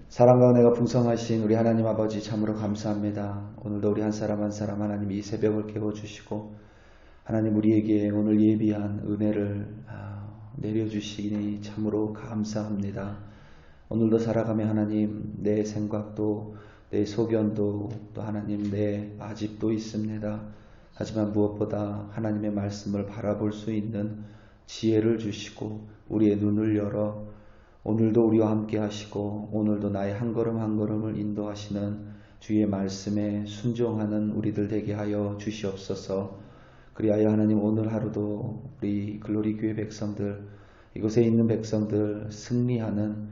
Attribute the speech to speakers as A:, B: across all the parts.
A: 사랑과 은혜가 풍성하신 우리 하나님 아버지 참으로 감사합니다. 오늘도 우리 한 사람 한 사람 하나님 이 새벽을 깨워주시고 하나님 우리에게 오늘 예비한 은혜를 내려주시니 참으로 감사합니다. 오늘도 살아가며 하나님 내 생각도 내 소견도 또 하나님 내 아집도 있습니다. 하지만 무엇보다 하나님의 말씀을 바라볼 수 있는 지혜를 주시고 우리의 눈을 열어 오늘도 우리와 함께 하시고 오늘도 나의 한 걸음 한 걸음을 인도하시는 주의 말씀에 순종하는 우리들 되게 하여 주시옵소서. 그리하여 하나님 오늘 하루도 우리 글로리 교회 백성들 이곳에 있는 백성들 승리하는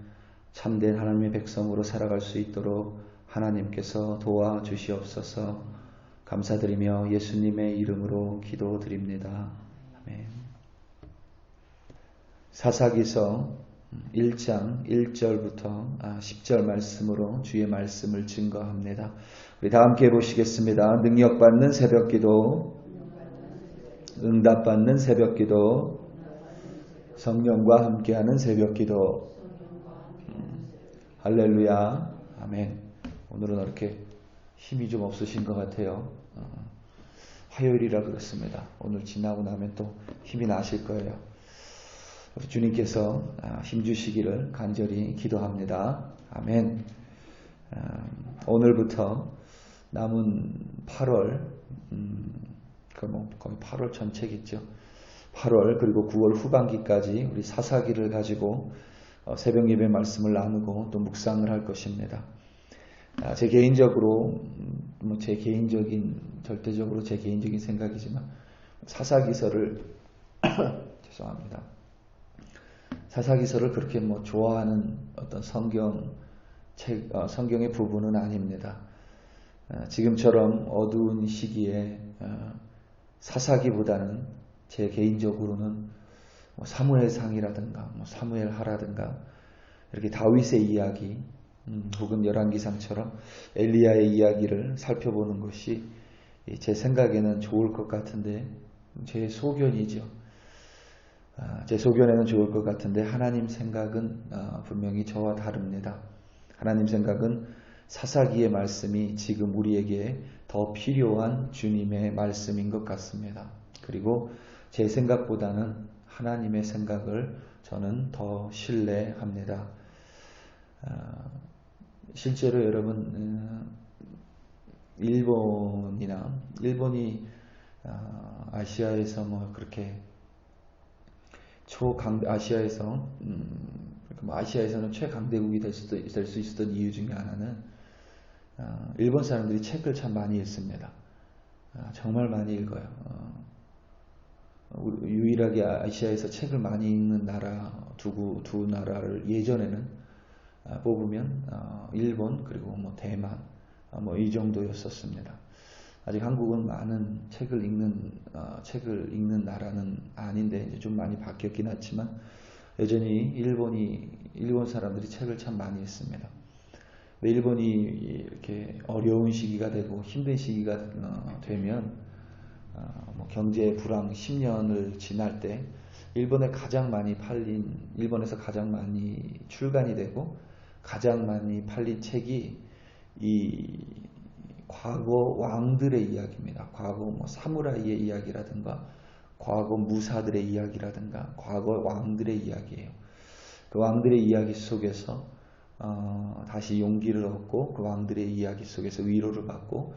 A: 참된 하나님의 백성으로 살아갈 수 있도록 하나님께서 도와주시옵소서. 감사드리며 예수님의 이름으로 기도드립니다. 아멘. 사사기서 1장 1절부터 10절 말씀으로 주의 말씀을 증거합니다. 우리 다 함께 보시겠습니다. 능력받는 새벽기도, 응답받는 새벽기도, 성령과 함께하는 새벽기도. 할렐루야. 아멘. 오늘은 이렇게 힘이 좀 없으신 것 같아요. 화요일이라 그렇습니다. 오늘 지나고 나면 또 힘이 나실 거예요. 우리 주님께서 힘주시기를 간절히 기도합니다. 아멘. 오늘부터 남은 8월, 거의 8월 전체겠죠. 8월 그리고 9월 후반기까지 우리 사사기를 가지고 새벽 예배 말씀을 나누고 또 묵상을 할 것입니다. 제 개인적으로 절대적으로 제 개인적인 생각이지만 사사기서를 죄송합니다. 사사기서를 그렇게 좋아하는 어떤 성경의 부분은 아닙니다. 지금처럼 어두운 시기에 사사기보다는 제 개인적으로는 사무엘상이라든가 사무엘하라든가 이렇게 다윗의 이야기 혹은 열왕기상처럼 엘리야의 이야기를 살펴보는 것이 제 생각에는 좋을 것 같은데 제 소견이죠. 제 소견에는 좋을 것 같은데 하나님 생각은 분명히 저와 다릅니다. 하나님 생각은 사사기의 말씀이 지금 우리에게 더 필요한 주님의 말씀인 것 같습니다. 그리고 제 생각보다는 하나님의 생각을 저는 더 신뢰합니다. 실제로 여러분 일본이 아시아에서 그렇게 아시아에서 아시아에서는 최강대국이 될 수 있었던 이유 중에 하나는 일본 사람들이 책을 참 많이 읽습니다. 정말 많이 읽어요. 유일하게 아시아에서 책을 많이 읽는 나라 두 나라를 예전에는 뽑으면 일본 그리고 대만 이 정도였었습니다. 아직 한국은 많은 책을 읽는 나라는 아닌데 이제 좀 많이 바뀌었긴 했지만 여전히 일본 사람들이 책을 참 많이 읽습니다. 일본이 이렇게 어려운 시기가 되고 힘든 시기가 되면 경제 불황 10년을 지날 때 일본에서 가장 많이 출간이 되고 가장 많이 팔린 책이 이 과거 왕들의 이야기입니다. 과거 사무라이의 이야기라든가 과거 무사들의 이야기라든가 과거 왕들의 이야기예요. 그 왕들의 이야기 속에서 다시 용기를 얻고 그 왕들의 이야기 속에서 위로를 받고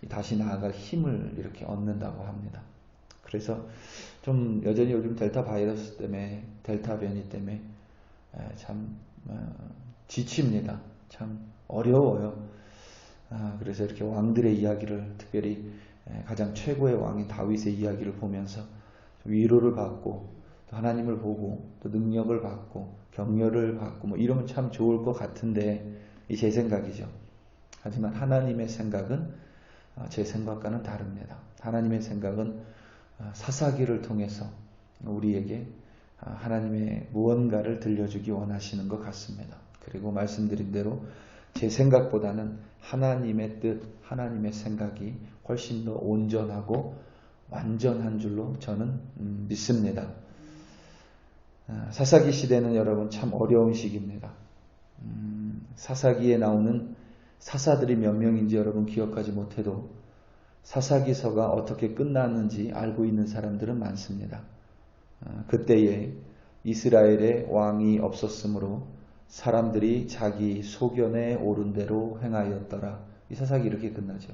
A: 다시 나아갈 힘을 이렇게 얻는다고 합니다. 그래서 좀 여전히 요즘 델타 변이 때문에 참 지칩니다. 참 어려워요. 그래서 이렇게 왕들의 이야기를 특별히 가장 최고의 왕인 다윗의 이야기를 보면서 위로를 받고 또 하나님을 보고 또 능력을 받고 격려를 받고 이러면 참 좋을 것 같은데 이 제 생각이죠. 하지만 하나님의 생각은 제 생각과는 다릅니다. 하나님의 생각은 사사기를 통해서 우리에게 하나님의 무언가를 들려주기 원하시는 것 같습니다. 그리고 말씀드린 대로 제 생각보다는 하나님의 뜻, 하나님의 생각이 훨씬 더 온전하고 완전한 줄로 저는 믿습니다. 사사기 시대는 여러분 참 어려운 시기입니다. 사사기에 나오는 사사들이 몇 명인지 여러분 기억하지 못해도 사사기서가 어떻게 끝났는지 알고 있는 사람들은 많습니다. 그때에 이스라엘의 왕이 없었으므로 사람들이 자기 소견에 옳은 대로 행하였더라. 이 사사기 이렇게 끝나죠.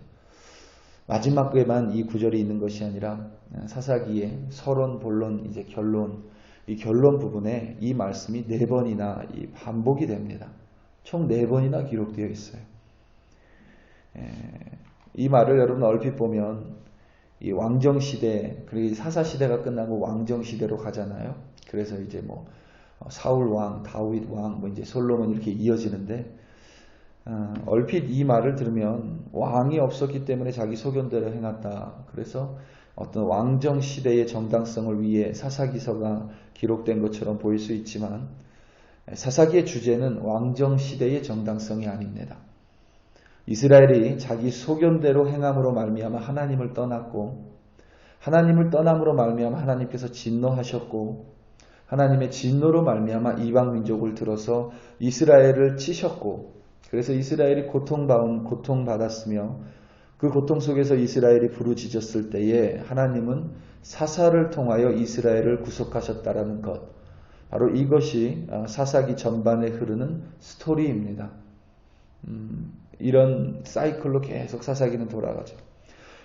A: 마지막에만 이 구절이 있는 것이 아니라 사사기의 서론, 본론, 이제 결론, 이 결론 부분에 이 말씀이 4번이나 이 반복이 됩니다. 총 4번이나 기록되어 있어요. 이 말을 여러분 얼핏 보면 이 왕정시대, 그리고 사사시대가 끝나고 왕정시대로 가잖아요. 그래서 이제 뭐 사울 왕, 다윗 왕, 뭐 이제 솔로몬 이렇게 이어지는데 얼핏 이 말을 들으면 왕이 없었기 때문에 자기 소견대로 행했다. 그래서 어떤 왕정시대의 정당성을 위해 사사기서가 기록된 것처럼 보일 수 있지만 사사기의 주제는 왕정시대의 정당성이 아닙니다. 이스라엘이 자기 소견대로 행함으로 말미암아 하나님을 떠났고 하나님을 떠남으로 말미암아 하나님께서 진노하셨고 하나님의 진노로 말미암아 이방 민족을 들어서 이스라엘을 치셨고 그래서 이스라엘이 고통받았으며 그 고통 속에서 이스라엘이 부르짖었을 때에 하나님은 사사를 통하여 이스라엘을 구속하셨다라는 것. 바로 이것이 사사기 전반에 흐르는 스토리입니다. 이런 사이클로 계속 사사기는 돌아가죠.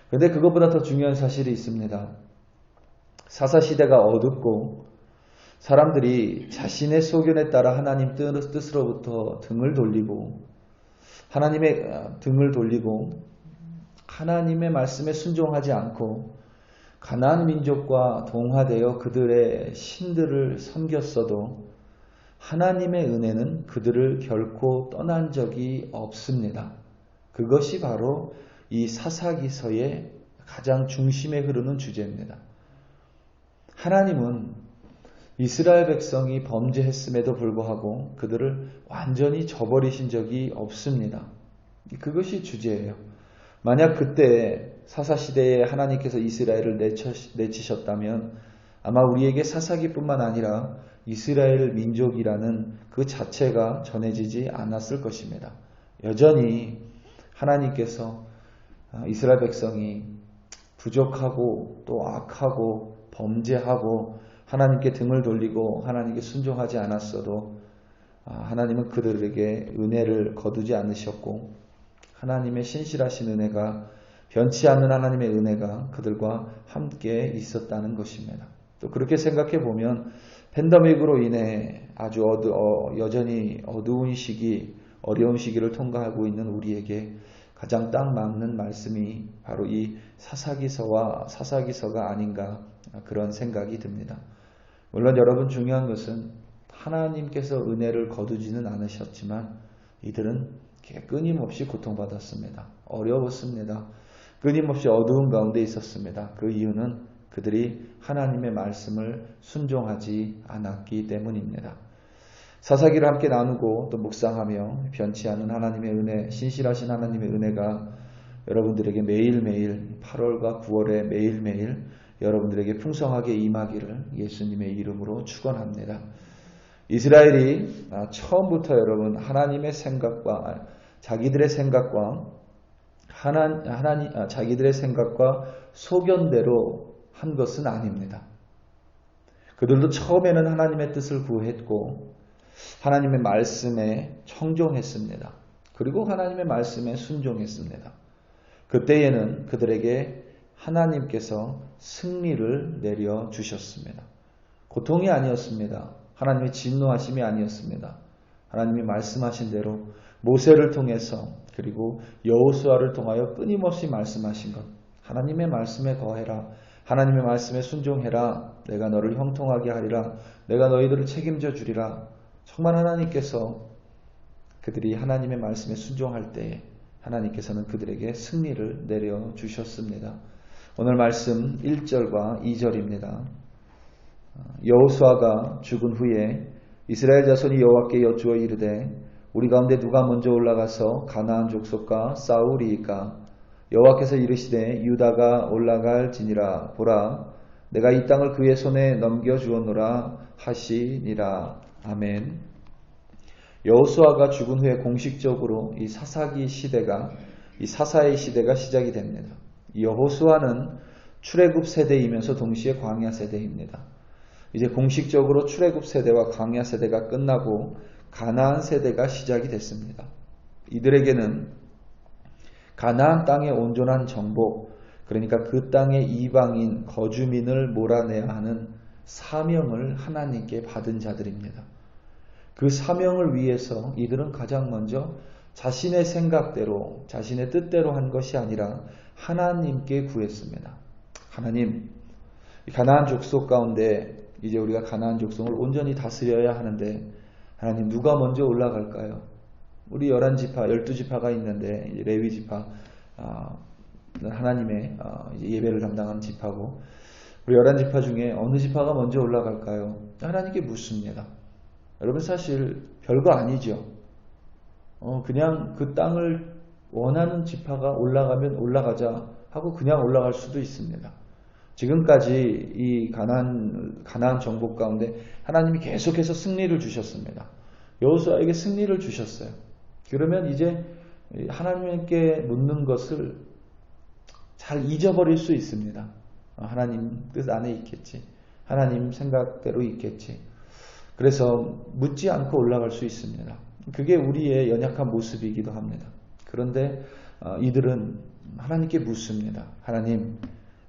A: 그런데 그것보다 더 중요한 사실이 있습니다. 사사시대가 어둡고 사람들이 자신의 소견에 따라 하나님 뜻으로부터 등을 돌리고 하나님의 말씀에 순종하지 않고 가나안 민족과 동화되어 그들의 신들을 섬겼어도 하나님의 은혜는 그들을 결코 떠난 적이 없습니다. 그것이 바로 이 사사기서의 가장 중심에 흐르는 주제입니다. 하나님은 이스라엘 백성이 범죄했음에도 불구하고 그들을 완전히 저버리신 적이 없습니다. 그것이 주제예요. 만약 그때 사사시대에 하나님께서 이스라엘을 내치셨다면 아마 우리에게 사사기뿐만 아니라 이스라엘 민족이라는 그 자체가 전해지지 않았을 것입니다. 여전히 하나님께서 이스라엘 백성이 부족하고 또 악하고 범죄하고 하나님께 등을 돌리고 하나님께 순종하지 않았어도 하나님은 그들에게 은혜를 거두지 않으셨고 하나님의 신실하신 은혜가 변치 않는 하나님의 은혜가 그들과 함께 있었다는 것입니다. 또 그렇게 생각해 보면 팬데믹으로 인해 아주 여전히 어두운 시기, 어려운 시기를 통과하고 있는 우리에게 가장 딱 맞는 말씀이 바로 이 사사기서가 아닌가 그런 생각이 듭니다. 물론 여러분 중요한 것은 하나님께서 은혜를 거두지는 않으셨지만 이들은 끊임없이 고통받았습니다. 어려웠습니다. 끊임없이 어두운 가운데 있었습니다. 그 이유는 그들이 하나님의 말씀을 순종하지 않았기 때문입니다. 사사기를 함께 나누고 또 묵상하며 변치 않은 하나님의 은혜, 신실하신 하나님의 은혜가 여러분들에게 매일매일 8월과 9월에 매일매일 여러분들에게 풍성하게 임하기를 예수님의 이름으로 축원합니다. 이스라엘이 처음부터 여러분 하나님의 생각과 자기들의 생각과 자기들의 생각과 소견대로 한 것은 아닙니다. 그들도 처음에는 하나님의 뜻을 구했고 하나님의 말씀에 청종했습니다. 그리고 하나님의 말씀에 순종했습니다. 그때에는 그들에게 하나님께서 승리를 내려주셨습니다. 고통이 아니었습니다. 하나님의 진노하심이 아니었습니다. 하나님이 말씀하신 대로 모세를 통해서 그리고 여호수아를 통하여 끊임없이 말씀하신 것. 하나님의 말씀에 거해라. 하나님의 말씀에 순종해라. 내가 너를 형통하게 하리라. 내가 너희들을 책임져 주리라. 정말 하나님께서 그들이 하나님의 말씀에 순종할 때에 하나님께서는 그들에게 승리를 내려주셨습니다. 오늘 말씀 1절과 2절입니다. 여호수아가 죽은 후에 이스라엘 자손이 여호와께 여쭈어 이르되 우리 가운데 누가 먼저 올라가서 가나안 족속과 싸우리이까? 여호와께서 이르시되 유다가 올라갈지니라. 보라, 내가 이 땅을 그의 손에 넘겨주었노라 하시니라. 아멘. 여호수아가 죽은 후에 공식적으로 이 사사기 시대가, 이 사사의 시대가 시작이 됩니다. 여호수아는 출애굽 세대이면서 동시에 광야 세대입니다. 이제 공식적으로 출애굽 세대와 광야 세대가 끝나고 가나안 세대가 시작이 됐습니다. 이들에게는 가나안 땅의 온전한 정복, 그러니까 그 땅의 이방인, 거주민을 몰아내야 하는 사명을 하나님께 받은 자들입니다. 그 사명을 위해서 이들은 가장 먼저 자신의 생각대로, 자신의 뜻대로 한 것이 아니라 하나님께 구했습니다. 하나님, 가나안 족속 가운데 이제 우리가 가나안 족속을 온전히 다스려야 하는데 하나님 누가 먼저 올라갈까요? 우리 11지파, 12지파가 있는데 레위 지파, 하나님의 예배를 담당하는 지파고 우리 11지파 중에 어느 지파가 먼저 올라갈까요? 하나님께 묻습니다. 여러분 사실 별거 아니죠. 그냥 그 땅을 원하는 지파가 올라가면 올라가자 하고 그냥 올라갈 수도 있습니다. 지금까지 이 가나안 정복 가운데 하나님이 계속해서 승리를 주셨습니다. 여호수아에게 승리를 주셨어요. 그러면 이제 하나님께 묻는 것을 잘 잊어버릴 수 있습니다. 하나님 뜻 안에 있겠지. 하나님 생각대로 있겠지. 그래서 묻지 않고 올라갈 수 있습니다. 그게 우리의 연약한 모습이기도 합니다. 그런데 이들은 하나님께 묻습니다. 하나님,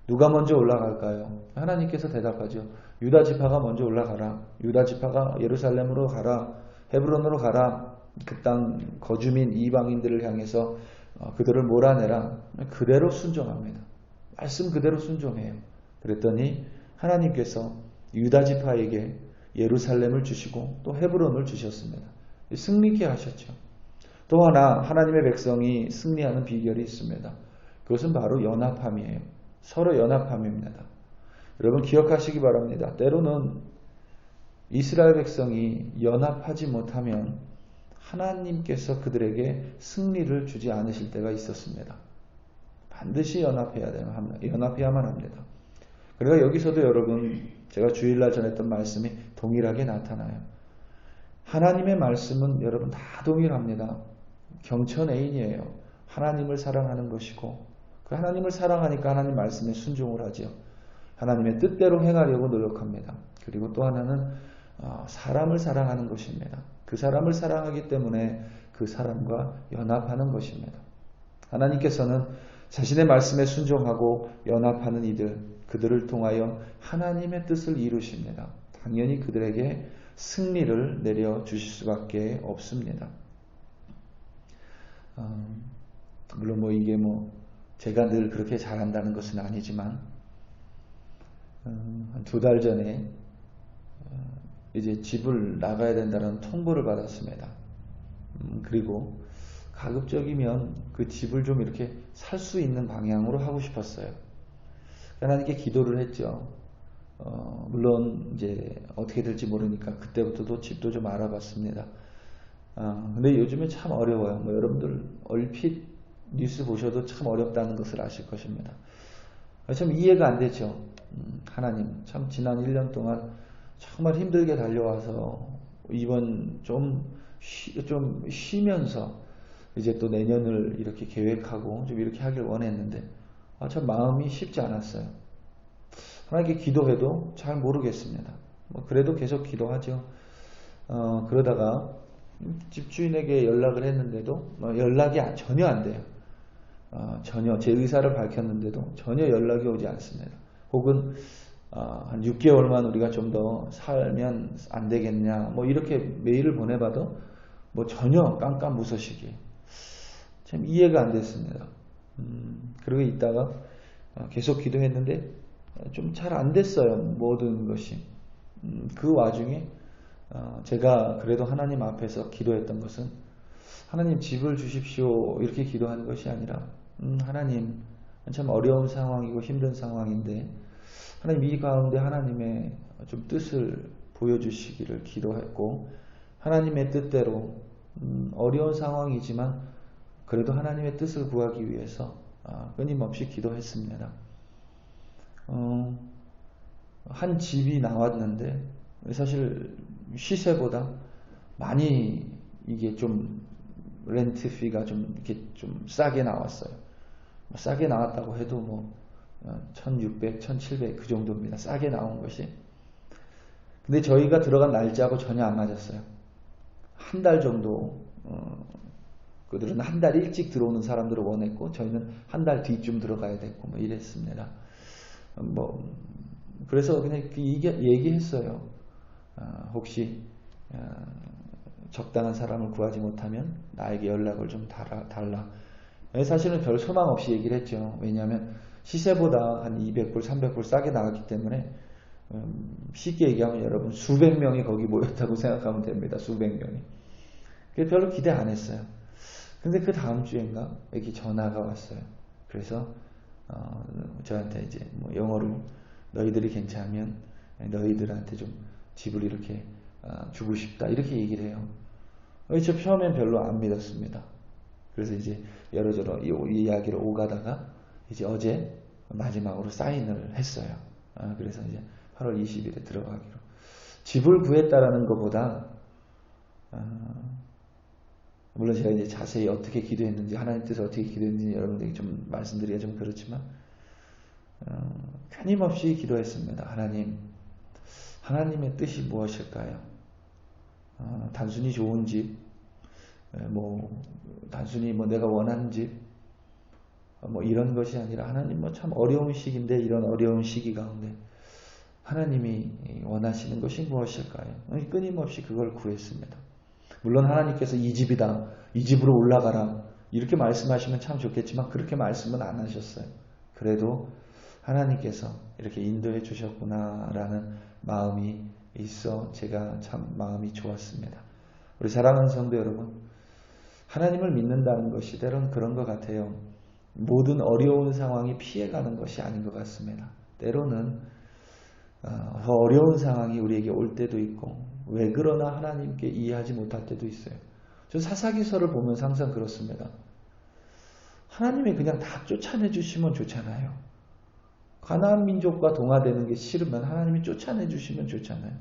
A: 누가 먼저 올라갈까요? 하나님께서 대답하죠. 유다 지파가 먼저 올라가라. 유다 지파가 예루살렘으로 가라. 헤브론으로 가라. 그 땅 거주민 이방인들을 향해서 그들을 몰아내라. 그대로 순종합니다. 말씀 그대로 순종해요. 그랬더니 하나님께서 유다 지파에게 예루살렘을 주시고 또 헤브론을 주셨습니다. 승리케 하셨죠. 또 하나 하나님의 백성이 승리하는 비결이 있습니다. 그것은 바로 연합함이에요. 서로 연합함입니다. 여러분 기억하시기 바랍니다. 때로는 이스라엘 백성이 연합하지 못하면 하나님께서 그들에게 승리를 주지 않으실 때가 있었습니다. 반드시 연합해야만 합니다. 그러니까 여기서도 여러분 제가 주일날 전했던 말씀이 동일하게 나타나요. 하나님의 말씀은 여러분 다 동일합니다. 경천애인이에요. 하나님을 사랑하는 것이고 그 하나님을 사랑하니까 하나님 말씀에 순종을 하죠. 하나님의 뜻대로 행하려고 노력합니다. 그리고 또 하나는 사람을 사랑하는 것입니다. 그 사람을 사랑하기 때문에 그 사람과 연합하는 것입니다. 하나님께서는 자신의 말씀에 순종하고 연합하는 그들을 통하여 하나님의 뜻을 이루십니다. 당연히 그들에게 승리를 내려주실 수밖에 없습니다. 물론 이게 제가 늘 그렇게 잘한다는 것은 아니지만 한 2달 전에 이제 집을 나가야 된다는 통보를 받았습니다. 그리고 가급적이면 그 집을 좀 이렇게 살 수 있는 방향으로 하고 싶었어요. 하나님께 기도를 했죠. 물론 이제 어떻게 될지 모르니까 그때부터도 집도 좀 알아봤습니다. 근데 요즘에 참 어려워요. 여러분들 얼핏 뉴스 보셔도 참 어렵다는 것을 아실 것입니다. 참 이해가 안 되죠. 하나님 참 지난 1년 동안 정말 힘들게 달려와서 이번 좀 쉬면서 이제 또 내년을 이렇게 계획하고 좀 이렇게 하길 원했는데 참 마음이 쉽지 않았어요. 하나님께 기도해도 잘 모르겠습니다. 그래도 계속 기도하죠. 그러다가 집주인에게 연락을 했는데도 연락이 전혀 안 돼요. 전혀 제 의사를 밝혔는데도 전혀 연락이 오지 않습니다. 혹은 한 6개월만 우리가 좀 더 살면 안 되겠냐 이렇게 메일을 보내봐도 전혀 깜깜무소식이에요. 참 이해가 안 됐습니다. 그러고 있다가 계속 기도했는데 좀 잘 안 됐어요. 모든 것이. 그 와중에 제가 그래도 하나님 앞에서 기도했던 것은 하나님 집을 주십시오 이렇게 기도하는 것이 아니라 하나님 참 어려운 상황이고 힘든 상황인데 하나님 이 가운데 하나님의 좀 뜻을 보여주시기를 기도했고 하나님의 뜻대로 어려운 상황이지만 그래도 하나님의 뜻을 구하기 위해서 끊임없이 기도했습니다. 한 집이 나왔는데 사실 시세보다 많이 이게 좀 렌트 피가 좀 이렇게 좀 싸게 나왔어요. 뭐 싸게 나왔다고 해도 뭐 1600, 1700 그 정도입니다. 싸게 나온 것이. 근데 저희가 들어간 날짜하고 전혀 안 맞았어요. 한 달 정도 그들은 한 달 일찍 들어오는 사람들을 원했고 저희는 한 달 뒤쯤 들어가야 됐고 뭐 이랬습니다. 뭐 그래서 그냥 얘기했어요. 혹시 적당한 사람을 구하지 못하면 나에게 연락을 좀 달라. 사실은 별 소망 없이 얘기를 했죠. 왜냐하면 시세보다 한 200불, 300불 싸게 나갔기 때문에 쉽게 얘기하면 여러분 수백 명이 거기 모였다고 생각하면 됩니다. 수백 명이. 그래서 별로 기대 안 했어요. 근데 그 다음 주인가 이렇게 전화가 왔어요. 그래서 저한테 이제 뭐 영어로 너희들이 괜찮으면 너희들한테 좀 집을 이렇게 주고 싶다 이렇게 얘기를 해요. 저 처음엔 별로 안 믿었습니다. 그래서 이제 여러저러 이 이야기를 오가다가 이제 어제 마지막으로 사인을 했어요. 그래서 이제 8월 20일에 들어가기로. 집을 구했다라는 것보다 물론 제가 이제 자세히 어떻게 기도했는지 하나님 뜻에 어떻게 기도했는지 여러분들에게 좀 말씀드리기가 좀 그렇지만 끊임없이 기도했습니다. 하나님의 뜻이 무엇일까요? 단순히 좋은 집, 단순히 내가 원하는 집, 이런 것이 아니라 하나님 참 어려운 시기인데 이런 어려운 시기 가운데 하나님이 원하시는 것이 무엇일까요? 끊임없이 그걸 구했습니다. 물론 하나님께서 이 집이다, 이 집으로 올라가라 이렇게 말씀하시면 참 좋겠지만 그렇게 말씀은 안 하셨어요. 그래도 하나님께서 이렇게 인도해 주셨구나라는 마음이 있어 제가 참 마음이 좋았습니다. 우리 사랑하는 성도 여러분, 하나님을 믿는다는 것이 때로는 그런 것 같아요. 모든 어려운 상황이 피해가는 것이 아닌 것 같습니다. 때로는 더 어려운 상황이 우리에게 올 때도 있고 왜 그러나 하나님께 이해하지 못할 때도 있어요. 저 사사기서를 보면서 항상 그렇습니다. 하나님이 그냥 다 쫓아내 주시면 좋잖아요. 가나안 민족과 동화되는 게 싫으면 하나님이 쫓아내 주시면 좋잖아요.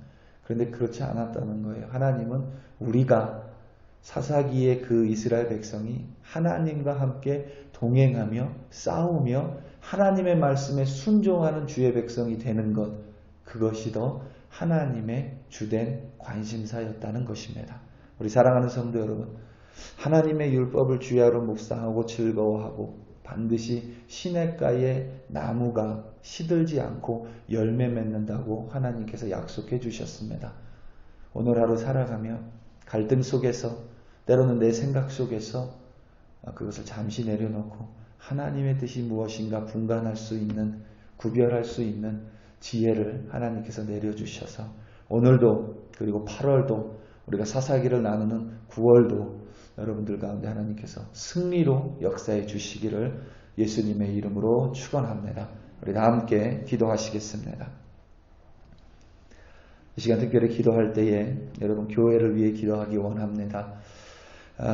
A: 그런데 그렇지 않았다는 거예요. 하나님은 우리가 사사기의 그 이스라엘 백성이 하나님과 함께 동행하며 싸우며 하나님의 말씀에 순종하는 주의 백성이 되는 것, 그것이 더 하나님의 주된 관심사였다는 것입니다. 우리 사랑하는 성도 여러분, 하나님의 율법을 주야로 묵상하고 즐거워하고 반드시 시냇가의 나무가 시들지 않고 열매 맺는다고 하나님께서 약속해 주셨습니다. 오늘 하루 살아가며 갈등 속에서 때로는 내 생각 속에서 그것을 잠시 내려놓고 하나님의 뜻이 무엇인가 분간할 수 있는, 구별할 수 있는 지혜를 하나님께서 내려주셔서 오늘도 그리고 8월도 우리가 사사기를 나누는 9월도 여러분들 가운데 하나님께서 승리로 역사해 주시기를 예수님의 이름으로 축원합니다. 우리 다 함께 기도하시겠습니다. 이 시간 특별히 기도할 때에 여러분 교회를 위해 기도하기 원합니다.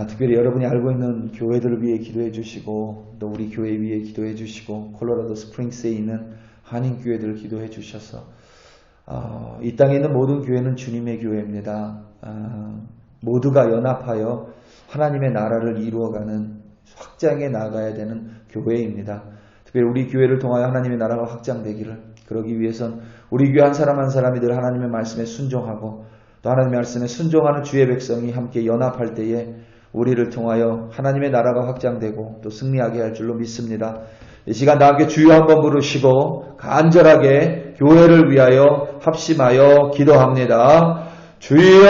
A: 특별히 여러분이 알고 있는 교회들을 위해 기도해 주시고 또 우리 교회 위해 기도해 주시고 콜로라도 스프링스에 있는 한인교회들을 기도해 주셔서 이 땅에 있는 모든 교회는 주님의 교회입니다. 모두가 연합하여 하나님의 나라를 이루어가는 확장해 나가야 되는 교회입니다. 특별히 우리 교회를 통하여 하나님의 나라가 확장되기를, 그러기 위해선 우리 교회 한 사람 한 사람이 늘 하나님의 말씀에 순종하고 또 하나님의 말씀에 순종하는 주의 백성이 함께 연합할 때에 우리를 통하여 하나님의 나라가 확장되고 또 승리하게 할 줄로 믿습니다. 이 시간 다 함께 주여 한번 부르시고 간절하게 교회를 위하여 합심하여 기도합니다. 주여,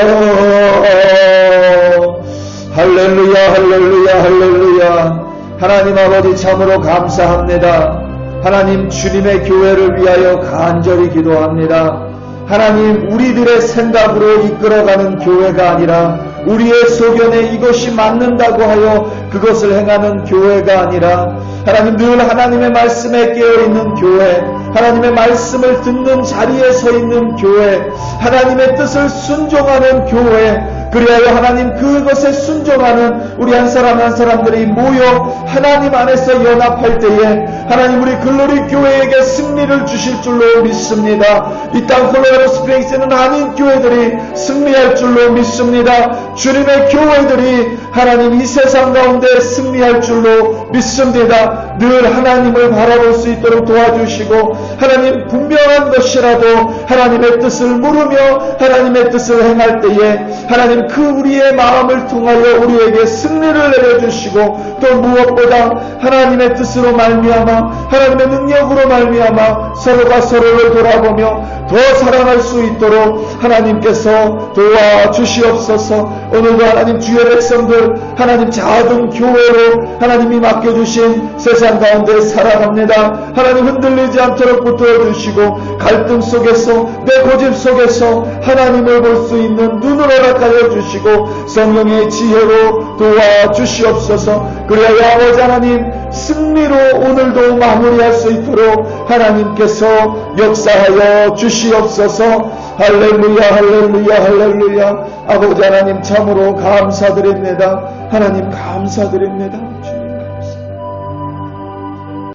A: 할렐루야, 할렐루야, 할렐루야. 하나님 아버지 참으로 감사합니다. 하나님 주님의 교회를 위하여 간절히 기도합니다. 하나님 우리들의 생각으로 이끌어가는 교회가 아니라 우리의 소견에 이것이 맞는다고 하여 그것을 행하는 교회가 아니라 하나님 늘 하나님의 말씀에 깨어있는 교회, 하나님의 말씀을 듣는 자리에 서 있는 교회, 하나님의 뜻을 순종하는 교회, 그리하여 하나님 그것에 순종하는 우리 한 사람 한 사람들이 모여 하나님 안에서 연합할 때에 하나님 우리 글로리 교회에게 승리를 주실 줄로 믿습니다. 이 땅 콜로라도 스프링스는 한인 교회들이 승리할 줄로 믿습니다. 주님의 교회들이 하나님 이 세상 가운데 승리할 줄로 믿습니다. 늘 하나님을 바라볼 수 있도록 도와주시고 하나님 분명한 것이라도 하나님의 뜻을 물으며 하나님의 뜻을 행할 때에 하나님 그 우리의 마음을 통하여 우리에게 승리를 내려주시고 또 무엇보다 하나님의 뜻으로 말미암아 하나님의 능력으로 말미암아 서로가 서로를 돌아보며 더 사랑할 수 있도록 하나님께서 도와주시옵소서. 오늘도 하나님 주의 백성들 하나님 작은 교회로 하나님이 맡겨주신 세상 가운데 살아갑니다. 하나님 흔들리지 않도록 붙들어주시고 갈등 속에서 내 고집 속에서 하나님을 볼 수 있는 눈을 허락하여 주시고 성령의 지혜로 도와주시옵소서. 그리하여 아버지 하나님 승리로 오늘도 마무리할 수 있도록 하나님께서 역사하여 주시옵소서. 할렐루야 할렐루야 할렐루야. 아버지 하나님 참으로 감사드립니다. 하나님 감사드립니다.